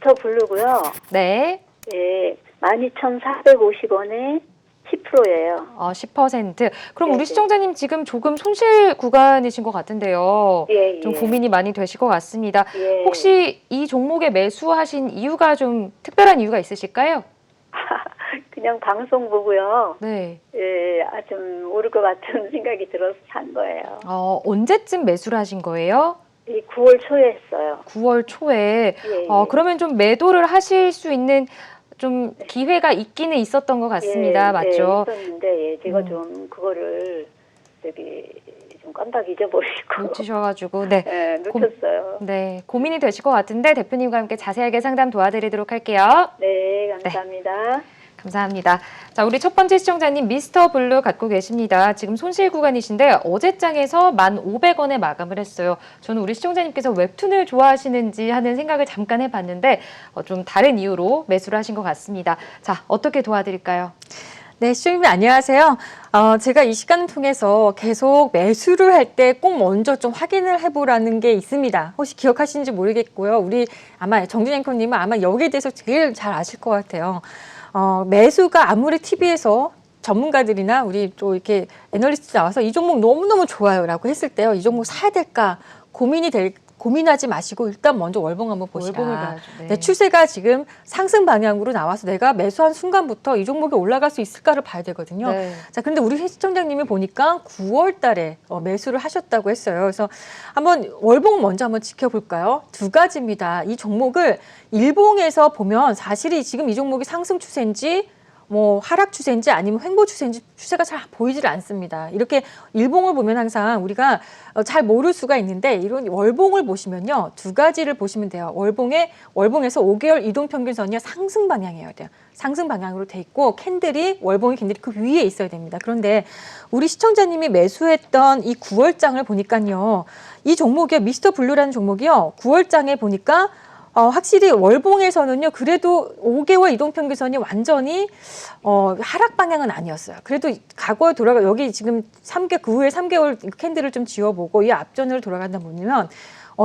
미스터 블루고요. 네. 예, 12,450원에 10%예요. 10%. 그럼 우리 네네. 시청자님 지금 조금 손실 구간이신 것 같은데요. 예, 좀 예. 고민이 많이 되실 것 같습니다. 예. 혹시 이 종목에 매수하신 이유가 좀 특별한 이유가 있으실까요? 그냥 방송 보고요. 네. 예, 좀 오를 것 같은 생각이 들어서 산 거예요. 언제쯤 매수를 하신 거예요? 이 9월 초에 했어요. 9월 초에. 예, 그러면 좀 매도를 하실 수 있는 좀 기회가 있기는 있었던 것 같습니다. 예, 맞죠? 예, 있었는데 예, 제가 좀 그거를 좀 깜빡 잊어버리고 놓치셔가지고, 네. 예, 놓쳤어요. 네, 고민이 되실 것 같은데 대표님과 함께 자세하게 상담 도와드리도록 할게요. 네, 감사합니다. 감사합니다. 자, 우리 첫 번째 시청자님 미스터 블루 갖고 계십니다. 지금 손실 구간이신데 어제장에서 1,500원에 마감을 했어요. 저는 우리 시청자님께서 웹툰을 좋아하시는지 하는 생각을 잠깐 해봤는데 좀 다른 이유로 매수를 하신 것 같습니다. 자, 어떻게 도와드릴까요? 네, 시청자님 안녕하세요. 제가 이 시간을 통해서 계속 매수를 할 때 꼭 먼저 좀 확인을 해보라는 게 있습니다. 혹시 기억하시는지 모르겠고요. 우리 아마 정준 앵커님은 아마 여기에 대해서 제일 잘 아실 것 같아요. 매수가 아무리 TV에서 전문가들이나 우리 또 이렇게 애널리스트 나와서 이 종목 너무너무 좋아요라고 했을 때요. 이 종목 사야 될까 고민하지 마시고 일단 먼저 월봉 한번 보시라. 월봉을 봐야죠. 네. 네, 추세가 지금 상승 방향으로 나와서 내가 매수한 순간부터 이 종목이 올라갈 수 있을까를 봐야 되거든요. 네. 자, 그런데 우리 시청자님이 보니까 9월 달에 매수를 하셨다고 했어요. 그래서 한번 월봉 먼저 한번 지켜볼까요? 두 가지입니다. 이 종목을 일봉에서 보면 사실이 지금 이 종목이 상승 추세인지 하락 추세인지 아니면 횡보 추세인지 추세가 잘 보이질 않습니다. 이렇게 일봉을 보면 항상 우리가 잘 모를 수가 있는데 이런 월봉을 보시면요. 두 가지를 보시면 돼요. 월봉에서 5개월 이동평균선이 상승 방향이어야 돼요. 상승 방향으로 돼 있고 월봉의 캔들이 그 위에 있어야 됩니다. 그런데 우리 시청자님이 매수했던 이 9월장을 보니까요. 이 종목이 미스터 블루라는 종목이요. 9월장에 보니까 확실히 월봉에서는요, 그래도 5개월 이동평균선이 완전히, 하락 방향은 아니었어요. 그래도 과거에 여기 지금 그 후에 3개월 캔들을 좀 지워보고 이 앞전으로 돌아간다 보면,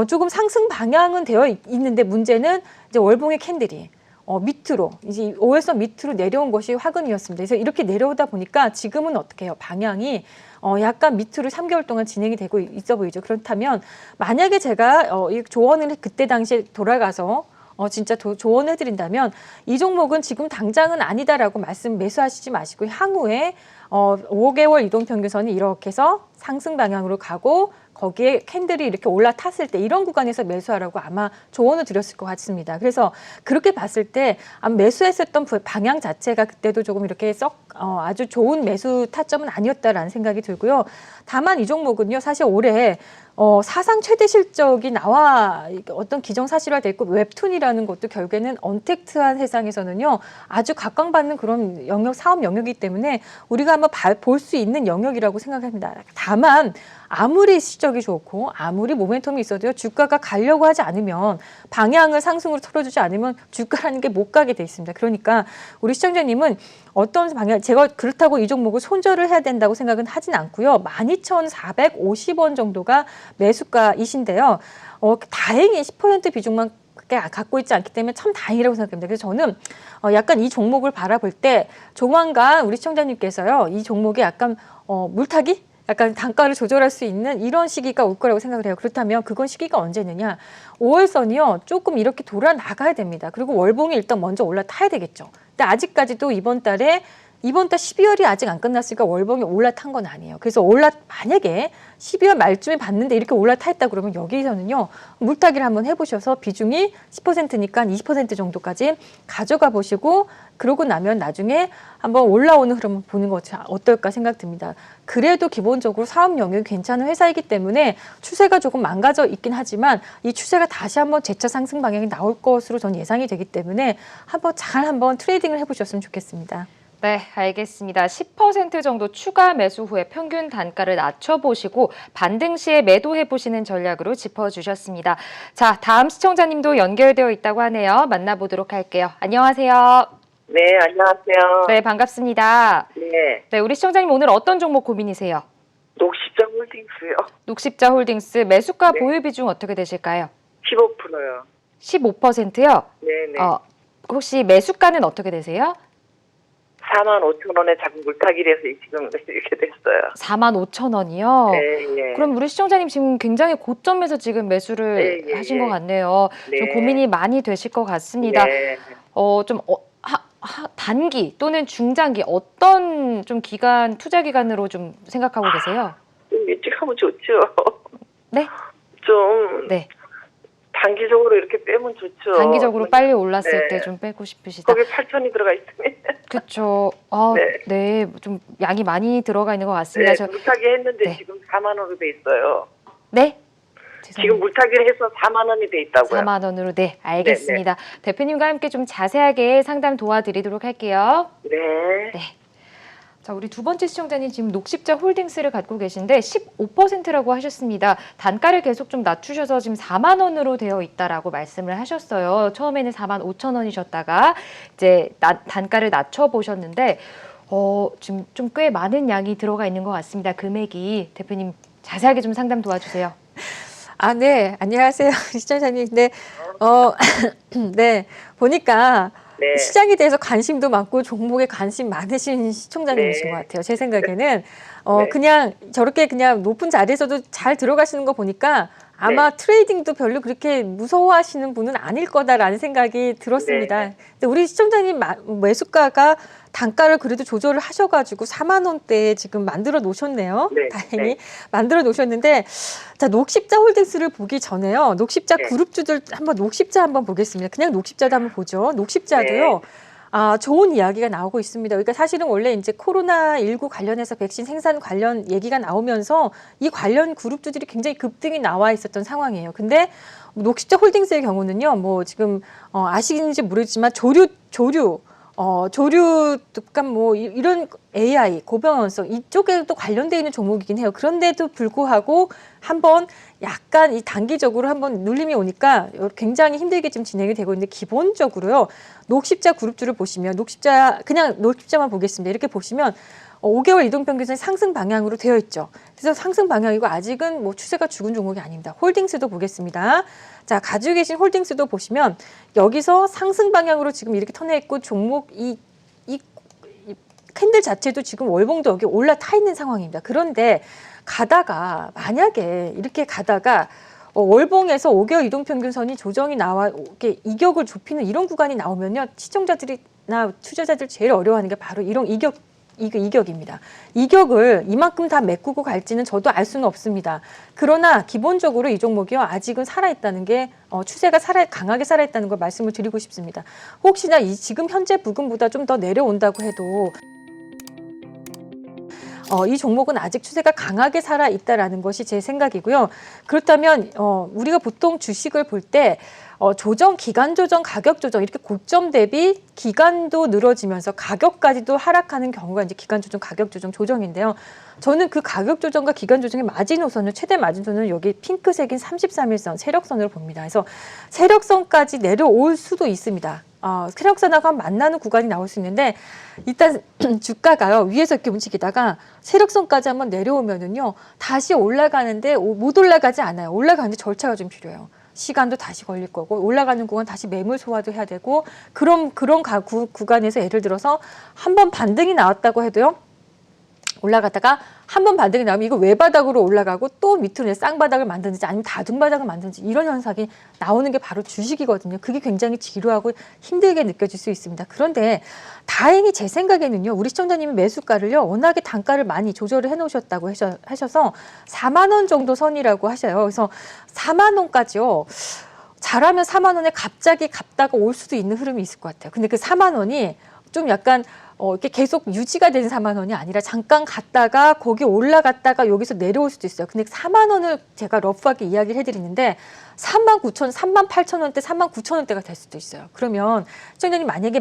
조금 상승 방향은 되어 있는데 문제는 이제 월봉의 캔들이, 밑으로, 이제 5일선 밑으로 내려온 것이 화근이었습니다. 그래서 이렇게 내려오다 보니까 지금은 어떻게 해요? 방향이, 약간 밑으로 3개월 동안 진행이 되고 있어 보이죠. 그렇다면 만약에 제가 이 조언을 그때 당시에 돌아가서 진짜 조언해 드린다면 이 종목은 지금 당장은 아니다라고 매수하시지 마시고 향후에 5개월 이동평균선이 이렇게 해서 상승 방향으로 가고 거기에 캔들이 이렇게 올라탔을 때 이런 구간에서 매수하라고 아마 조언을 드렸을 것 같습니다. 그래서 그렇게 봤을 때 아마 매수했었던 방향 자체가 그때도 조금 이렇게 아주 좋은 매수 타점은 아니었다라는 생각이 들고요. 다만 이 종목은요, 사실 올해 사상 최대 실적이 어떤 기정사실화돼 있고 웹툰이라는 것도 결국에는 언택트한 세상에서는요 아주 각광받는 그런 사업 영역이기 때문에 우리가 한번 볼 수 있는 영역이라고 생각합니다. 다만 아무리 실적이 좋고 아무리 모멘텀이 있어도요 주가가 가려고 하지 않으면 방향을 상승으로 틀어주지 않으면 주가라는 게 못 가게 돼 있습니다. 그러니까 우리 시청자님은 어떤 방향, 제가 그렇다고 이 종목을 손절을 해야 된다고 생각은 하진 않고요. 12,450원 정도가 매수가이신데요. 다행히 10% 비중만 갖고 있지 않기 때문에 참 다행이라고 생각합니다. 그래서 저는 약간 이 종목을 바라볼 때 조만간 우리 시청자님께서요. 이 종목에 약간 물타기? 약간 단가를 조절할 수 있는 이런 시기가 올 거라고 생각을 해요. 그렇다면 그건 시기가 언제느냐. 5월선이요. 조금 이렇게 돌아 나가야 됩니다. 그리고 월봉이 일단 먼저 올라타야 되겠죠. 근데 아직까지도 이번 달 12월이 아직 안 끝났으니까 월봉이 올라탄 건 아니에요. 그래서 만약에 12월 말쯤에 봤는데 이렇게 올라타 있다 그러면 여기서는요. 물타기를 한번 해보셔서 비중이 10%니까 20% 정도까지 가져가 보시고 그러고 나면 나중에 한번 올라오는 흐름을 보는 것이 어떨까 생각됩니다. 그래도 기본적으로 사업 영역이 괜찮은 회사이기 때문에 추세가 조금 망가져 있긴 하지만 이 추세가 다시 한번 재차 상승 방향이 나올 것으로 전 예상이 되기 때문에 한번 트레이딩을 해보셨으면 좋겠습니다. 네, 알겠습니다. 10% 정도 추가 매수 후에 평균 단가를 낮춰보시고 반등 시에 매도해보시는 전략으로 짚어주셨습니다. 자, 다음 시청자님도 연결되어 있다고 하네요. 만나보도록 할게요. 안녕하세요. 네, 안녕하세요. 네, 반갑습니다. 네, 네, 우리 시청자님 오늘 어떤 종목 고민이세요? 녹십자 홀딩스요. 녹십자 홀딩스 매수가 네. 보유 비중 어떻게 되실까요? 15%요. 15%요? 네. 네네. 혹시 매수가는 어떻게 되세요? 45,000원에 자꾸 물타기를 해서 지금 이렇게 됐어요. 45,000원이요? 네, 예. 그럼 우리 시청자님 지금 굉장히 고점에서 지금 매수를 예, 예, 하신 예. 것 같네요. 네. 좀 고민이 많이 되실 것 같습니다. 네. 단기 또는 중장기 어떤 좀 투자 기간으로 좀 생각하고 계세요? 좀 일찍 하면 좋죠. 네? 좀 네. 단기적으로 이렇게 빼면 좋죠. 단기적으로 빨리 올랐을 네. 때 좀 빼고 싶으시다. 거기 8,000이 들어가 있으면. 그렇죠. 네. 좀 양이 많이 들어가 있는 것 같습니다. 네, 물타기 했는데 네. 지금 4만 원으로 돼 있어요. 네? 지금 물타기를 해서 4만 원이 돼 있다고요. 4만 원으로 네, 알겠습니다. 대표님과 함께 좀 자세하게 상담 도와드리도록 할게요. 네. 네. 자, 우리 두 번째 시청자님 지금 녹십자 홀딩스를 갖고 계신데 15%라고 하셨습니다. 단가를 계속 좀 낮추셔서 지금 4만 원으로 되어 있다라고 말씀을 하셨어요. 처음에는 4만 5천 원이셨다가 이제 단가를 낮춰 보셨는데 지금 좀 꽤 많은 양이 들어가 있는 것 같습니다. 금액이. 대표님 자세하게 좀 상담 도와주세요. 네. 안녕하세요. 시청자님. 네. 네. 보니까 네. 시장에 대해서 관심도 많고 종목에 관심 많으신 시청자님이신 네. 것 같아요. 제 생각에는 네. 그냥 저렇게 그냥 높은 자리에서도 잘 들어가시는 거 보니까 아마 트레이딩도 별로 그렇게 무서워하시는 분은 아닐 거다라는 생각이 들었습니다. 네. 근데 우리 시청자님 매수가가 단가를 그래도 조절을 하셔가지고 4만 원대에 지금 만들어 놓으셨네요. 네. 다행히 네. 만들어 놓으셨는데, 자, 녹십자 홀딩스를 보기 전에요. 녹십자 네. 그룹주들 녹십자 한번 보겠습니다. 그냥 녹십자도 한번 보죠. 녹십자도요. 네. 좋은 이야기가 나오고 있습니다. 그러니까 사실은 원래 이제 코로나19 관련해서 백신 생산 관련 얘기가 나오면서 이 관련 그룹주들이 굉장히 급등이 나와 있었던 상황이에요. 근데 녹십자 홀딩스의 경우는요, 뭐 지금 아시는지 모르겠지만 조류, 그러니까 뭐 이런 AI, 고병원성 이쪽에도 관련되어 있는 종목이긴 해요. 그런데도 불구하고 한번 약간 이 단기적으로 한번 눌림이 오니까 굉장히 힘들게 지금 진행이 되고 있는데 기본적으로요. 녹십자 그룹주를 보시면 그냥 녹십자만 보겠습니다. 이렇게 보시면 5개월 이동평균선 상승 방향으로 되어 있죠. 그래서 상승 방향이고 아직은 뭐 추세가 죽은 종목이 아닙니다. 홀딩스도 보겠습니다. 자, 가지고 계신 홀딩스도 보시면 여기서 상승 방향으로 지금 이렇게 턴해 있고 종목 이 캔들 자체도 지금 월봉도 여기 올라타 있는 상황입니다. 그런데 만약에 이렇게 가다가 월봉에서 5개월 이동평균선이 조정이 나와 이렇게 이격을 좁히는 이런 구간이 나오면요. 시청자들이나 투자자들 제일 어려워하는 게 바로 이런 이격입니다. 이격을 이만큼 다 메꾸고 갈지는 저도 알 수는 없습니다. 그러나 기본적으로 이 종목이요. 아직은 살아있다는 게 추세가 강하게 살아있다는 걸 말씀을 드리고 싶습니다. 혹시나 지금 현재 부근보다 좀 더 내려온다고 해도 이 종목은 아직 추세가 강하게 살아있다라는 것이 제 생각이고요. 그렇다면 우리가 보통 주식을 볼 때 기간 조정, 가격 조정 이렇게 고점 대비 기간도 늘어지면서 가격까지도 하락하는 경우가 이제 기간 조정, 가격 조정, 조정인데요. 저는 그 가격 조정과 기간 조정의 마지노선을 최대 마지노선을 여기 핑크색인 33일선 세력선으로 봅니다. 그래서 세력선까지 내려올 수도 있습니다. 세력선하고 만나는 구간이 나올 수 있는데 일단 주가가요 위에서 이렇게 움직이다가 세력선까지 한번 내려오면은요 다시 올라가는데 못 올라가지 않아요. 올라가는데 절차가 좀 필요해요. 시간도 다시 걸릴 거고 올라가는 구간 다시 매물 소화도 해야 되고 그런 구간에서 예를 들어서 한번 반등이 나왔다고 해도요. 올라가다가 한번 반등이 나오면 이거 외바닥으로 올라가고 또 밑으로 쌍바닥을 만드는지 아니면 다중바닥을 만드는지 이런 현상이 나오는 게 바로 주식이거든요. 그게 굉장히 지루하고 힘들게 느껴질 수 있습니다. 그런데 다행히 제 생각에는요. 우리 시청자님이 매수가를요. 워낙에 단가를 많이 조절을 해놓으셨다고 하셔서 4만 원 정도 선이라고 하셔요. 그래서 4만 원까지요. 잘하면 4만 원에 갑자기 갔다가 올 수도 있는 흐름이 있을 것 같아요. 근데 그 4만 원이 좀 약간 이렇게 계속 유지가 된 4만 원이 아니라 잠깐 갔다가 거기 올라갔다가 여기서 내려올 수도 있어요. 근데 4만 원을 제가 러프하게 이야기를 해드리는데 3만 8천 원대, 3만 9천 원대가 될 수도 있어요. 그러면 시청자님 만약에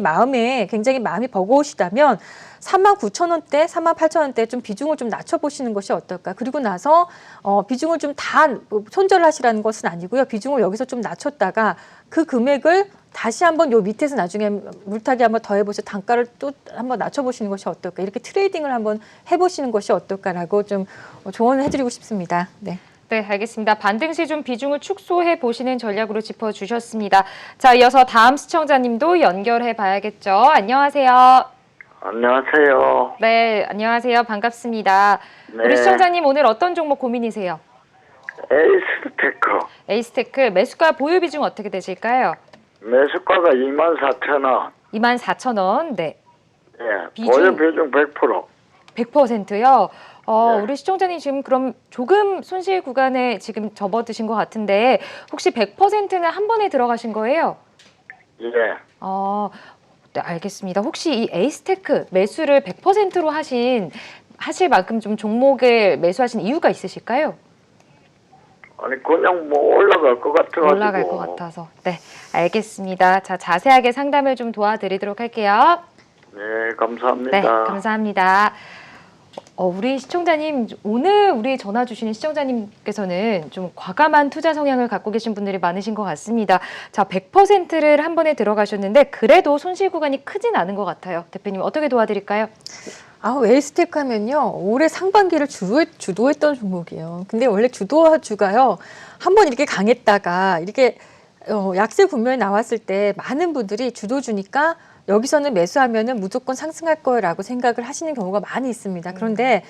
굉장히 마음이 버거우시다면 3만 9천 원대, 3만 8천 원대 좀 비중을 좀 낮춰보시는 것이 어떨까. 그리고 나서 비중을 좀 다 손절하시라는 것은 아니고요. 비중을 여기서 좀 낮췄다가 그 금액을 다시 한번 요 밑에서 나중에 물타기 한번 더 해보셔서 단가를 또 한번 낮춰보시는 것이 어떨까. 이렇게 트레이딩을 한번 해보시는 것이 어떨까라고 좀 조언을 해드리고 싶습니다. 네. 네, 알겠습니다. 반등 시 좀 비중을 축소해 보시는 전략으로 짚어주셨습니다. 자, 이어서 다음 시청자님도 연결해 봐야겠죠. 안녕하세요. 안녕하세요. 네, 안녕하세요. 반갑습니다. 네. 우리 시청자님 오늘 어떤 종목 고민이세요? 에이스테크. 에이스테크 매수가 보유 비중 어떻게 되실까요? 매수가가 24,000원. 24,000원. 네. 예. 비중? 보유 비중 100%. 100%요. 네. 우리 시청자님 지금 그럼 조금 손실 구간에 지금 접어드신 것 같은데 혹시 100%는 한 번에 들어가신 거예요? 예. 네, 알겠습니다. 혹시 이 에이스테크 매수를 100%로 하실 만큼 좀 종목을 매수하신 이유가 있으실까요? 아니 그냥 뭐 올라갈 것 같아가지고. 올라갈 것 같아서. 네, 알겠습니다. 자, 자세하게 상담을 좀 도와드리도록 할게요. 네, 감사합니다. 네, 감사합니다. 우리 시청자님, 오늘 우리 전화 주시는 시청자님께서는 좀 과감한 투자 성향을 갖고 계신 분들이 많으신 것 같습니다. 자, 100%를 한 번에 들어가셨는데 그래도 손실 구간이 크진 않은 것 같아요. 대표님 어떻게 도와드릴까요? 에이스테크 하면요. 올해 상반기를 주도했던 종목이에요. 근데 원래 주도주가요. 한번 이렇게 강했다가 이렇게 약세 국면에 나왔을 때 많은 분들이 주도주니까 여기서는 매수하면은 무조건 상승할 거라고 생각을 하시는 경우가 많이 있습니다. 그런데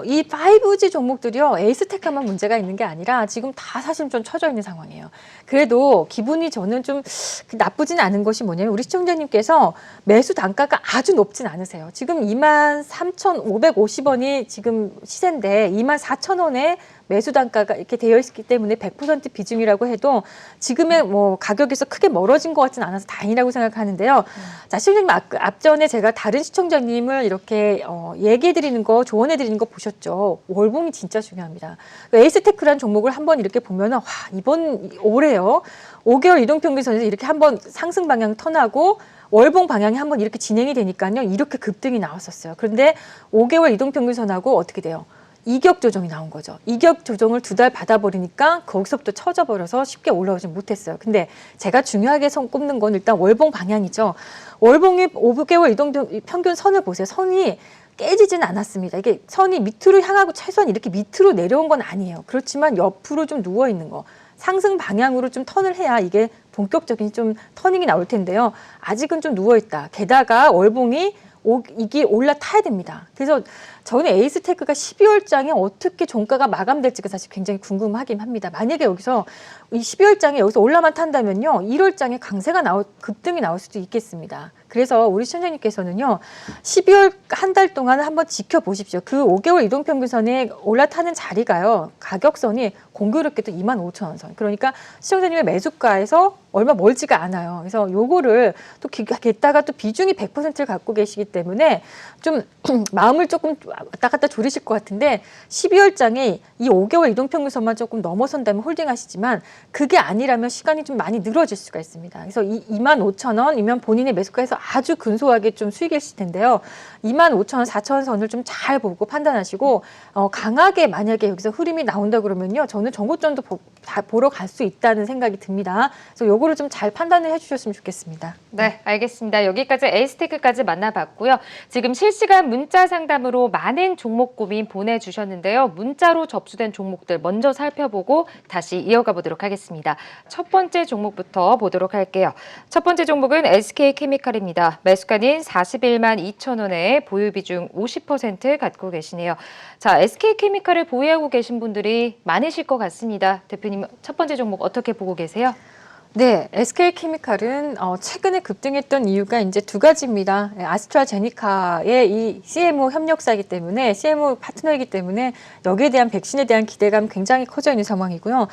이 5G 종목들이요. 에이스테크만 문제가 있는 게 아니라 지금 다 사실 좀 처져 있는 상황이에요. 그래도 기분이 저는 좀 나쁘진 않은 것이 뭐냐면 우리 시청자님께서 매수 단가가 아주 높진 않으세요. 지금 23,550원이 지금 시세인데 24,000원에 매수 단가가 이렇게 되어 있기 때문에 100% 비중이라고 해도 지금의 뭐 가격에서 크게 멀어진 것 같지는 않아서 다행이라고 생각하는데요. 자, 시청자님 앞전에 제가 다른 시청자님을 이렇게 얘기해 드리는 거, 조언해 드리는 거 보셨죠? 월봉이 진짜 중요합니다. 에이스테크라는 종목을 한번 이렇게 보면은 와, 이번 올해요. 5개월 이동평균선에서 이렇게 한번 상승 방향 턴하고 월봉 방향이 한번 이렇게 진행이 되니까요. 이렇게 급등이 나왔었어요. 그런데 5개월 이동평균선하고 어떻게 돼요? 이격 조정이 나온 거죠. 이격 조정을 2달 받아버리니까 거기서부터 처져버려서 쉽게 올라오지 못했어요. 근데 제가 중요하게 꼽는 건 일단 월봉 방향이죠. 월봉이 5개월 이동 평균 선을 보세요. 선이 깨지진 않았습니다. 이게 선이 밑으로 향하고 최소한 이렇게 밑으로 내려온 건 아니에요. 그렇지만 옆으로 좀 누워 있는 거. 상승 방향으로 좀 턴을 해야 이게 본격적인 좀 터닝이 나올 텐데요. 아직은 좀 누워 있다. 게다가 월봉이 이게 올라타야 됩니다. 그래서 저는 에이스테크가 12월장에 어떻게 종가가 마감될지가 사실 굉장히 궁금하긴 합니다. 만약에 여기서 이 12월장에 여기서 올라만 탄다면요. 1월장에 강세가 급등이 나올 수도 있겠습니다. 그래서 우리 시청자님께서는요. 12월 한 달 동안 한번 지켜보십시오. 그 5개월 이동평균선에 올라타는 자리가요. 가격선이 공교롭게도 25,000원 선. 그러니까 시청자님의 매수가에서 얼마 멀지가 않아요. 그래서 요거를 또 게다가 또 비중이 100%를 갖고 계시기 때문에 좀 마음을 조금 왔다 갔다 졸이실 것 같은데 12월장에 이 5개월 이동평균선만 조금 넘어선다면 홀딩하시지만 그게 아니라면 시간이 좀 많이 늘어질 수가 있습니다. 그래서 25,000원이면 본인의 매수가에서 아주 근소하게 좀 수익이 있을 텐데요. 25,000원, 4,000원 선을 좀 잘 보고 판단하시고 강하게 만약에 여기서 흐름이 나온다 그러면요. 저는 전고점도 보러 갈 수 있다는 생각이 듭니다. 그래서 요거를 좀 잘 판단을 해주셨으면 좋겠습니다. 네, 알겠습니다. 여기까지 에이스테크까지 만나봤고요. 지금 실시간 문자 상담으로 많은 종목 고민 보내주셨는데요. 문자로 접수된 종목들 먼저 살펴보고 다시 이어가 보도록 하겠습니다. 첫 번째 종목부터 보도록 할게요. 첫 번째 종목은 SK케미칼입니다. 매수가는 41만 2천 원에 보유 비중 50% 갖고 계시네요. 자, SK케미칼을 보유하고 계신 분들이 많으실 것 같습니다. 대표님, 첫 번째 종목 어떻게 보고 계세요? 네, SK케미칼은 최근에 급등했던 이유가 이제 두 가지입니다. 아스트라제니카의 이 CMO 협력사이기 때문에 CMO 파트너이기 때문에 여기에 대한 백신에 대한 기대감 굉장히 커져 있는 상황이고요.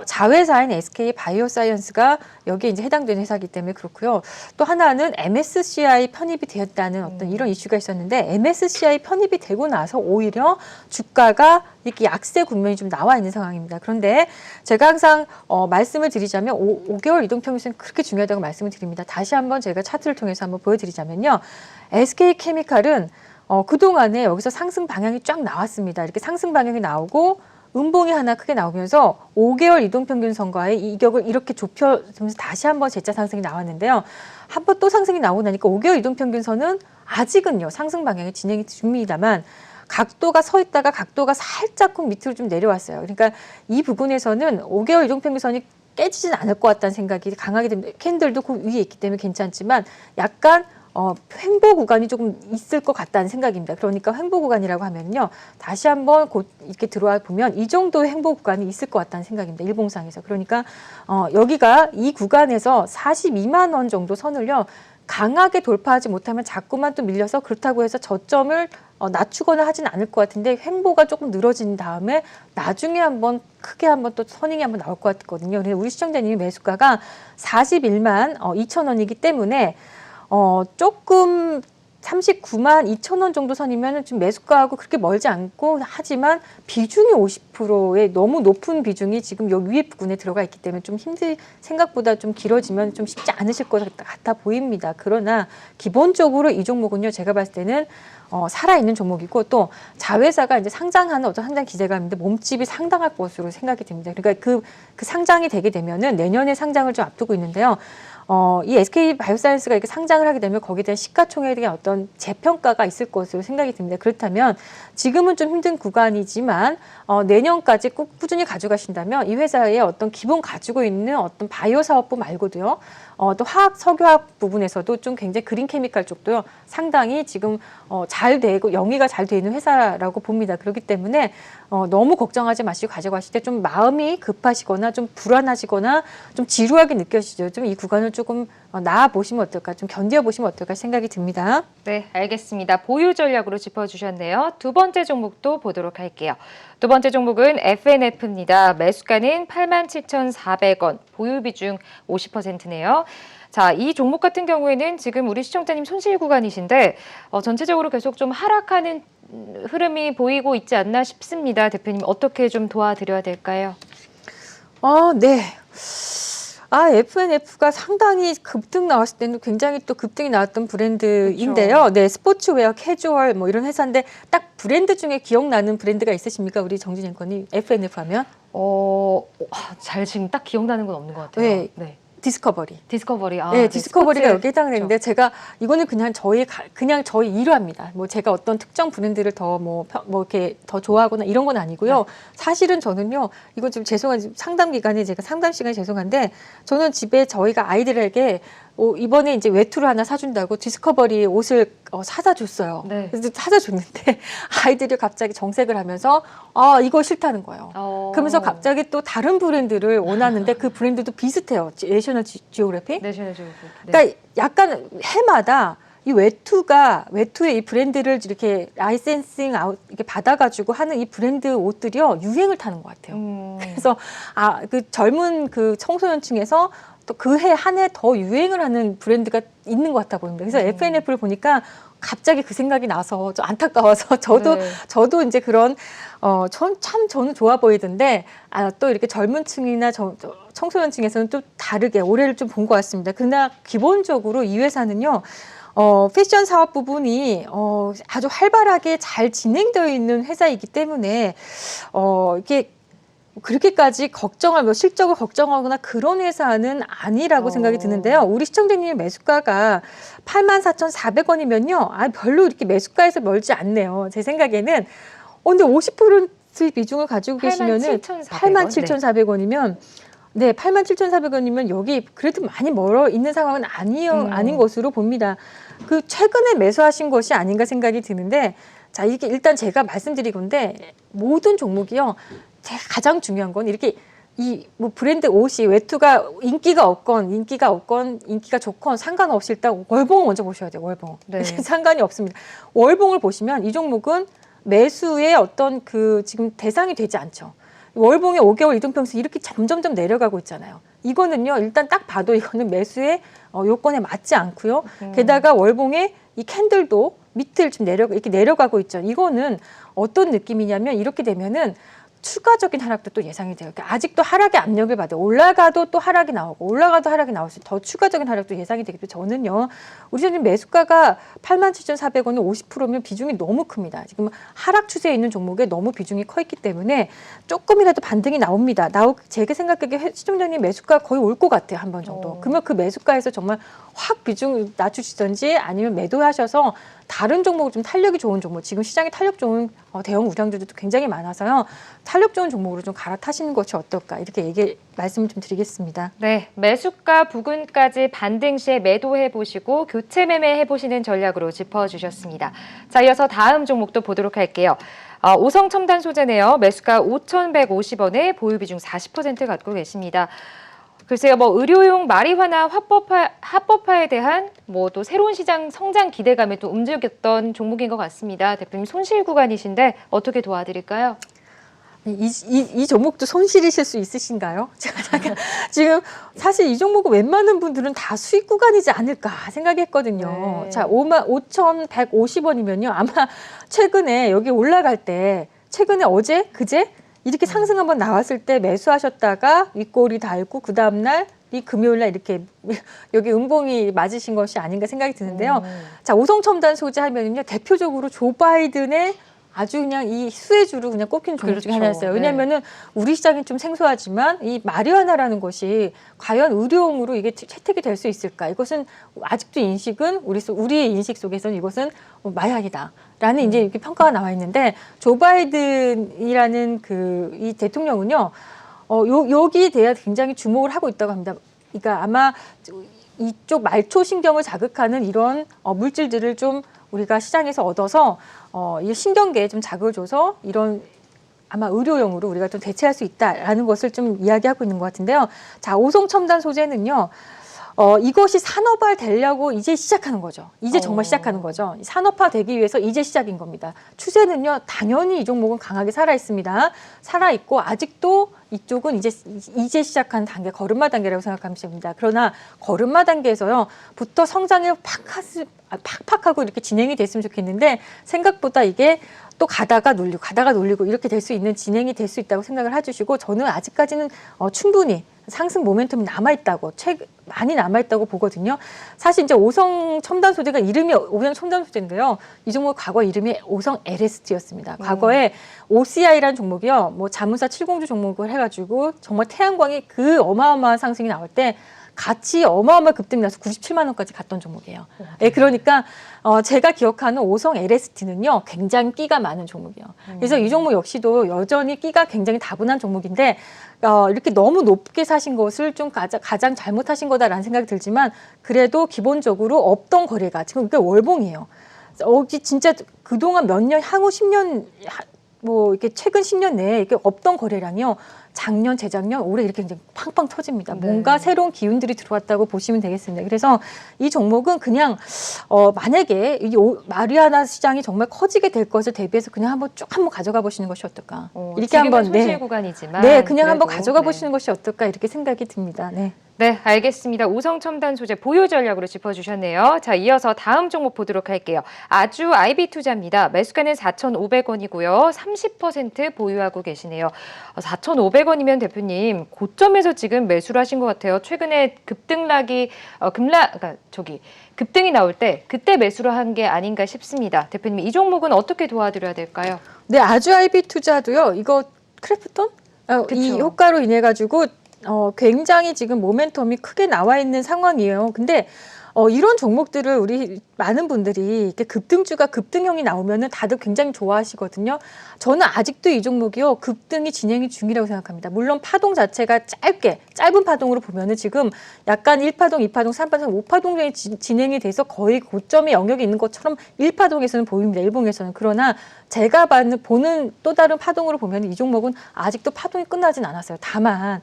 자회사인 SK 바이오사이언스가 여기에 이제 해당되는 회사이기 때문에 그렇고요. 또 하나는 MSCI 편입이 되었다는 어떤 이런 이슈가 있었는데 MSCI 편입이 되고 나서 오히려 주가가 이렇게 약세 국면이 좀 나와 있는 상황입니다. 그런데 제가 항상 말씀을 드리자면 5개월 이동평균선 그렇게 중요하다고 말씀을 드립니다. 다시 한번 제가 차트를 통해서 한번 보여드리자면요. SK케미칼은 그동안에 여기서 상승 방향이 쫙 나왔습니다. 이렇게 상승 방향이 나오고 음봉이 하나 크게 나오면서 5개월 이동평균선과의 이격을 이렇게 좁혀주면서 다시 한번 재차 상승이 나왔는데요. 한 번 또 상승이 나오고 나니까 5개월 이동평균선은 아직은요. 상승 방향이 진행이 중입니다만 각도가 서 있다가 각도가 살짝 밑으로 좀 내려왔어요. 그러니까 이 부분에서는 5개월 이동평균선이 깨지진 않을 것 같다는 생각이 강하게 됩니다. 캔들도 그 위에 있기 때문에 괜찮지만 약간 횡보 구간이 조금 있을 것 같다는 생각입니다. 그러니까 횡보 구간이라고 하면요. 다시 한번 곧 이렇게 들어와 보면 이 정도의 횡보 구간이 있을 것 같다는 생각입니다. 일봉상에서. 그러니까 여기가 이 구간에서 42만 원 정도 선을요. 강하게 돌파하지 못하면 자꾸만 또 밀려서 그렇다고 해서 저점을 낮추거나 하진 않을 것 같은데 횡보가 조금 늘어진 다음에 나중에 한번 크게 한번 또 선행이 한번 나올 것 같거든요. 그래서 우리 시청자님이 매수가가 41만 2천 원이기 때문에 조금 39만 2천 원 정도 선이면 좀 매수가하고 그렇게 멀지 않고 하지만 비중이 50%의 너무 높은 비중이 지금 여기 위에 부분에 들어가 있기 때문에 좀 생각보다 좀 길어지면 좀 쉽지 않으실 것 같아 보입니다. 그러나 기본적으로 이 종목은요, 제가 봤을 때는 살아있는 종목이고 또 자회사가 이제 상장하는 어떤 상장 기대감인데 몸집이 상당할 것으로 생각이 됩니다. 그러니까 그 상장이 되게 되면은 내년에 상장을 좀 앞두고 있는데요. 이 SK 바이오사이언스가 이렇게 상장을 하게 되면 거기에 대한 시가총액에 대한 어떤 재평가가 있을 것으로 생각이 듭니다. 그렇다면 지금은 좀 힘든 구간이지만 내년까지 꼭 꾸준히 가져가신다면 이 회사의 어떤 기본 가지고 있는 어떤 바이오 사업부 말고도요. 또 화학, 석유화학 부분에서도 좀 굉장히 그린 케미칼 쪽도요. 상당히 지금 잘 되고 영위가 잘 되는 회사라고 봅니다. 그렇기 때문에 너무 걱정하지 마시고 가져가실 때 좀 마음이 급하시거나 좀 불안하시거나 좀 지루하게 느껴지죠. 좀 이 구간을 조금 나아보시면 어떨까, 좀 견뎌보시면 어떨까 생각이 듭니다. 네, 알겠습니다. 보유 전략으로 짚어주셨네요. 두 번째 종목도 보도록 할게요. 두 번째 종목은 FNF입니다. 매수가는 87,400원, 보유 비중 50%네요. 자, 이 종목 같은 경우에는 지금 우리 시청자님 손실 구간이신데 전체적으로 계속 좀 하락하는 흐름이 보이고 있지 않나 싶습니다. 대표님 어떻게 좀 도와드려야 될까요? 네. FNF가 상당히 급등 나왔을 때는 굉장히 또 급등이 나왔던 브랜드인데요. 그렇죠. 네, 스포츠웨어, 캐주얼 뭐 이런 회사인데 딱 브랜드 중에 기억나는 브랜드가 있으십니까? 우리 정진 앵커님 FNF 하면? 잘 지금 딱 기억나는 건 없는 것 같아요. 네. 네. 디스커버리. 디스커버리. 네, 디스커버리가 스포츠. 여기 해당되는데 그렇죠. 제가 이거는 그냥 저희 일화입니다. 뭐 제가 어떤 특정 브랜드를 더 뭐 이렇게 더 좋아하거나 이런 건 아니고요. 네. 사실은 저는요, 이거 좀 죄송한 상담 기간에 제가 상담 시간이 죄송한데 저는 집에 저희가 아이들에게 이번에 이제 외투를 하나 사준다고 디스커버리 옷을 사다 줬어요. 네. 그래서 사다 줬는데 아이들이 갑자기 정색을 하면서 이거 싫다는 거예요. 그러면서 갑자기 또 다른 브랜드를 원하는데 그 브랜드도 비슷해요. 내셔널 지오그래피. 내셔널 지오그래피. 네. 그러니까 약간 해마다 이 외투의 이 브랜드를 이렇게 라이센싱 아웃 이렇게 받아가지고 하는 이 브랜드 옷들이요 유행을 타는 것 같아요. 그래서 그 젊은 그 청소년층에서 또 그 해 한 해 더 유행을 하는 브랜드가 있는 것 같아 보입니다. 그래서 FNF를 보니까 갑자기 그 생각이 나서 좀 안타까워서 저도 이제 그런 저는 좋아 보이던데 또 이렇게 젊은 층이나 청소년층에서는 또 다르게 올해를 좀 본 것 같습니다. 그러나 기본적으로 이 회사는요. 패션 사업 부분이 아주 활발하게 잘 진행되어 있는 회사이기 때문에 이게 그렇게까지 실적을 걱정하거나 그런 회사는 아니라고 생각이 드는데요. 우리 시청자님의 매수가가 84,400원이면요. 별로 이렇게 매수가에서 멀지 않네요. 제 생각에는. 근데 50%의 비중을 가지고 계시면은 87,400원이면 네, 87,400원이면 여기 그래도 많이 멀어 있는 상황은 아닌 것으로 봅니다. 그 최근에 매수하신 것이 아닌가 생각이 드는데 자, 이게 일단 제가 말씀드린 건데 모든 종목이요. 제가 가장 중요한 건 이렇게 뭐 브랜드 옷이 외투가 인기가 좋건 상관없이 일단 월봉을 먼저 보셔야 돼요. 월봉. 네. 상관이 없습니다. 월봉을 보시면 이 종목은 매수의 어떤 지금 대상이 되지 않죠. 월봉의 5개월 이동평수 이렇게 점점점 내려가고 있잖아요. 이거는요, 일단 딱 봐도 이거는 매수의 요건에 맞지 않고요. 게다가 월봉의 이 캔들도 밑을 좀 이렇게 내려가고 있죠. 이거는 어떤 느낌이냐면 이렇게 되면은 추가적인 하락도 또 예상이 돼요. 그러니까 아직도 하락의 압력을 받아요. 올라가도 또 하락이 나오고 올라가도 하락이 나올 수 더 추가적인 하락도 예상이 되기 때문에 저는요. 우리 지금 매수가가 87,400원은 50%면 비중이 너무 큽니다. 지금 하락 추세에 있는 종목에 너무 비중이 커 있기 때문에 조금이라도 반등이 나옵니다. 제가 생각하기에 시청자님 매수가 거의 올 것 같아요. 한 번 정도. 그러면 그 매수가에서 정말 확 비중을 낮추시든지 아니면 매도하셔서 다른 종목을 좀 탄력이 좋은 종목, 지금 시장에 탄력 좋은 대형 우량주들도 굉장히 많아서요. 탄력 좋은 종목으로 좀 갈아타시는 것이 어떨까 이렇게 말씀을 좀 드리겠습니다. 네, 매수가 부근까지 반등 시에 매도해 보시고 교체 매매해 보시는 전략으로 짚어주셨습니다. 자, 이어서 다음 종목도 보도록 할게요. 오성첨단 소재네요. 매수가 5,150원에 보유 비중 40% 갖고 계십니다. 글쎄요, 의료용 마리화나 합법화에 대한 또 새로운 시장 성장 기대감에 또 움직였던 종목인 것 같습니다. 대표님 손실 구간이신데 어떻게 도와드릴까요? 이 종목도 손실이실 수 있으신가요? 제가 지금 사실 이 종목은 웬만한 분들은 다 수익 구간이지 않을까 생각했거든요. 네. 자, 55,150원이면요. 아마 최근에 여기 올라갈 때 최근에 어제, 그제 이렇게 상승 한번 나왔을 때 매수하셨다가 윗꼬리 달고 그 다음날 이 금요일날 이렇게 여기 음봉이 맞으신 것이 아닌가 생각이 드는데요. 자, 오성첨단 소재 하면은요. 대표적으로 조 바이든의 아주 그냥 이 수혜주로 그냥 꼽힌 종목 중에 하나였어요. 왜냐하면은 우리 시장이 좀 생소하지만 이 마리화나라는 것이 과연 의료용으로 이게 채택이 될 수 있을까? 이것은 아직도 인식은 우리의 인식 속에서는 이것은 마약이다라는 이제 이렇게 평가가 나와 있는데 조 바이든이라는 이 대통령은요. 여기에 대해 굉장히 주목을 하고 있다고 합니다. 그러니까 아마 이쪽 말초 신경을 자극하는 이런 물질들을 좀 우리가 시장에서 얻어서 이 신경계에 좀 자극을 줘서 이런 아마 의료용으로 우리가 좀 대체할 수 있다라는 것을 좀 이야기하고 있는 것 같은데요. 자, 오성첨단 소재는요. 이것이 산업화 되려고 이제 시작하는 거죠. 이제 정말 시작하는 거죠. 산업화 되기 위해서 이제 시작인 겁니다. 추세는요. 당연히 이 종목은 강하게 살아 있습니다. 살아 있고 아직도 이쪽은 이제 시작한 단계, 걸음마 단계라고 생각하면 됩니다. 그러나 걸음마 단계에서요. 부터 성장이 팍팍하고 이렇게 진행이 됐으면 좋겠는데 생각보다 이게 또 가다가 눌리고 이렇게 될 수 있는 진행이 될 수 있다고 생각을 해주시고 저는 아직까지는 충분히 상승 모멘텀이 남아있다고 많이 남아있다고 보거든요. 사실 이제 오성 첨단 소재가 이름이 오성 첨단 소재인데요. 이 종목 과거 이름이 오성 LST였습니다. 과거에 OCI라는 종목이요. 자문사 7공주 종목을 해가지고 정말 태양광이 그 어마어마한 상승이 나올 때 같이 어마어마한 급등이 나서 97만 원까지 갔던 종목이에요. 그러니까 제가 기억하는 오성 LST는요. 굉장히 끼가 많은 종목이에요. 그래서 이 종목 역시도 여전히 끼가 굉장히 다분한 종목인데 이렇게 너무 높게 사신 것을 좀 가장 잘못하신 거다라는 생각이 들지만 그래도 기본적으로 없던 거래가 지금 이게 월봉이에요. 진짜 그동안 몇 년, 향후 10년 이렇게 최근 10년 내에 이렇게 없던 거래량이요. 작년, 재작년, 올해 이렇게 굉장히 팡팡 터집니다. 뭔가 새로운 기운들이 들어왔다고 보시면 되겠습니다. 그래서 이 종목은 그냥 만약에 이 마리아나 시장이 정말 커지게 될 것을 대비해서 그냥 한번 가져가 보시는 것이 어떨까. 이렇게 한번 손실 구간이지만 그냥 그래도, 한번 가져가 보시는 것이 어떨까 이렇게 생각이 듭니다. 네, 알겠습니다. 오성첨단 소재 보유 전략으로 짚어주셨네요. 자, 이어서 다음 종목 보도록 할게요. 아주 IB투자입니다. 매수가는 4,500원이고요. 30% 보유하고 계시네요. 4,500원이면 대표님 고점에서 지금 매수를 하신 것 같아요. 최근에 급등이 나올 때 그때 매수를 한 게 아닌가 싶습니다. 대표님 이 종목은 어떻게 도와드려야 될까요? 네, 아주 IB투자도요. 이거 크래프톤? 이 효과로 인해 가지고 굉장히 지금 모멘텀이 크게 나와 있는 상황이에요. 근데 이런 종목들을 우리 많은 분들이 이렇게 급등형이 나오면은 다들 굉장히 좋아하시거든요. 저는 아직도 이 종목이요. 급등이 진행이 중이라고 생각합니다. 물론 파동 자체가 짧은 파동으로 보면은 지금 약간 1파동, 2파동, 3파동, 5파동 진행이 돼서 거의 고점의 영역에 있는 것처럼 1파동에서는 보입니다. 일봉에서는. 그러나 제가 보는 또 다른 파동으로 보면 이 종목은 아직도 파동이 끝나진 않았어요. 다만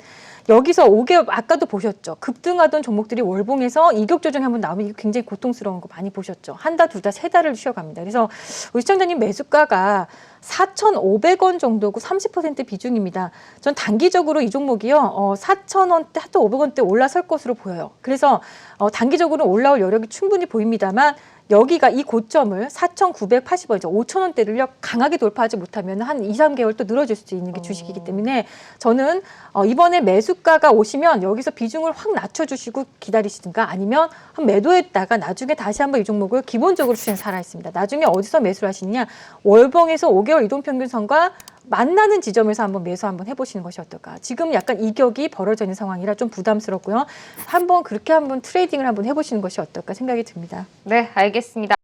여기서 5개월 아까도 보셨죠. 급등하던 종목들이 월봉에서 이격 조정이 한번 나오면 이거 굉장히 고통스러운 거 많이 보셨죠. 한 달, 두 달, 세 달을 쉬어갑니다. 그래서 우리 시청자님 매수가가 4,500원 정도고 30% 비중입니다. 전 단기적으로 이 종목이요. 4,000원대, 4,500원대 올라설 것으로 보여요. 그래서 단기적으로 올라올 여력이 충분히 보입니다만 여기가 이 고점을 4,980원, 5,000원대를요 강하게 돌파하지 못하면 한 2, 3개월 또 늘어질 수 있는 게 주식이기 때문에 저는 이번에 매수가가 오시면 여기서 비중을 확 낮춰주시고 기다리시든가 아니면 한 매도했다가 나중에 다시 한번 이 종목을 기본적으로 추세는 살아있습니다. 나중에 어디서 매수를 하시느냐 그래서 5개월 이동평균선과 만나는 지점에서 한번 매수 한번 해보시는 것이 어떨까. 지금 약간 이격이 벌어져 있는 상황이라 좀 부담스럽고요. 그렇게 한번 트레이딩을 한번 해보시는 것이 어떨까 생각이 듭니다. 네, 알겠습니다.